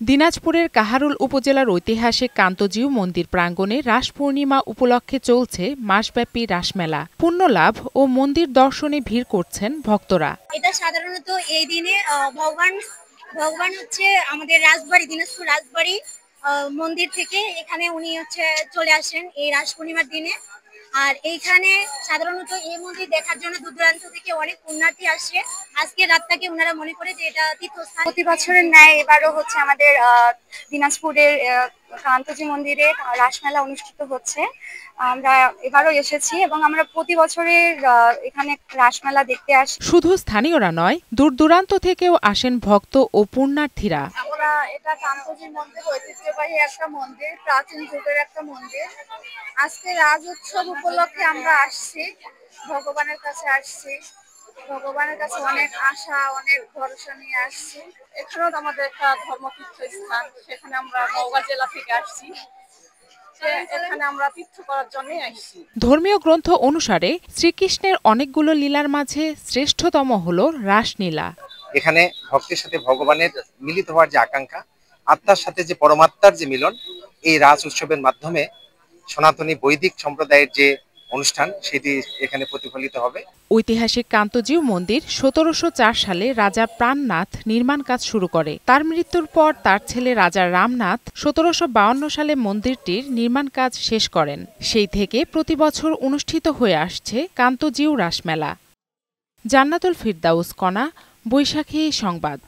দিনাজপুরের কাহারোল উপজেলার ঐতিহাসিক কান্তজিউ মন্দির প্রাঙ্গণে রাস পূর্ণিমা উপলক্ষে চলছে মাসব্যাপী রাসমেলা। পুণ্যলাভ ও মন্দির দর্শনে ভিড় করছেন ভক্তরা। এটা সাধারণত এই দিনে ভগবান হচ্ছে আমাদের রাজবাড়ি, দিনাজপুর রাজবাড়ি মন্দির থেকে এখানে উনি হচ্ছে চলে আসেন এই রাস পূর্ণিমার দিনে। আর এইখানে সাধারণত এই মন্দির দেখার জন্য দূর দূরান্ত থেকে অনেক পুণ্যার্থী আসে। আজকে রাতটাকে ওনারা মনে করে যে এটা তীর্থস্থান। প্রতি বছরের ন্যায় এবারও হচ্ছে আমাদের দিনাজপুরের কান্তজি মন্দিরে রাসমেলা অনুষ্ঠিত হচ্ছে। আমরা এবারও এসেছি এবং আমরা প্রতি বছরের এখানে রাসমেলা দেখতে আসি। শুধু স্থানীয়রা নয়, দূর দূরান্ত থেকেও আসেন ভক্ত ও পুণ্যার্থীরা। এটা কান্তজি মন্দির, ঐতিহ্যবাহী একটা মন্দির, প্রাচীন যুগের একটা মন্দির। আজকে রাজ উৎসব উপলক্ষে আমরা আসছি, ভগবানের কাছে আসছি। ভগবানের কাছে অনেক আশা, অনেক ভরসা নিয়ে আসছি। এখানেও আমাদের একটা ধর্মতীর্থ স্থান, সেখানে আমরা নওগাঁ জেলা থেকে আসছি। এখানে আমরা তীর্থ করার জন্যই আসছি। ধর্মীয় গ্রন্থ অনুসারে শ্রীকৃষ্ণের অনেকগুলো লীলার মাঝে শ্রেষ্ঠতম হল রাসলীলা। এখানে ভক্তের সাথে ভগবানের মিলিত হওয়ার যে আকাঙ্ক্ষা, আত্মার সাথে যে পরমাত্মার যে মিলন, এই রাস উৎসবের মাধ্যমে সনাতনী বৈদিক সম্প্রদায়ের যে অনুষ্ঠান সেটি এখানে প্রতিফলিত হবে। ঐতিহাসিক কান্তজিউ মন্দির ১৭০৪ সালে রাজা প্রাণনাথ নির্মাণ কাজ শুরু করে। তার মৃত্যুর পর তার ছেলে রাজা রামনাথ ১৭৫২ সালে মন্দিরটির নির্মাণ কাজ শেষ করেন। সেই থেকে প্রতি বছর অনুষ্ঠিত হয়ে আসছে কান্তজিউ রাসমেলা। জান্নাতুল ফিরদাউস কণা, বৈশাখী সংবাদ।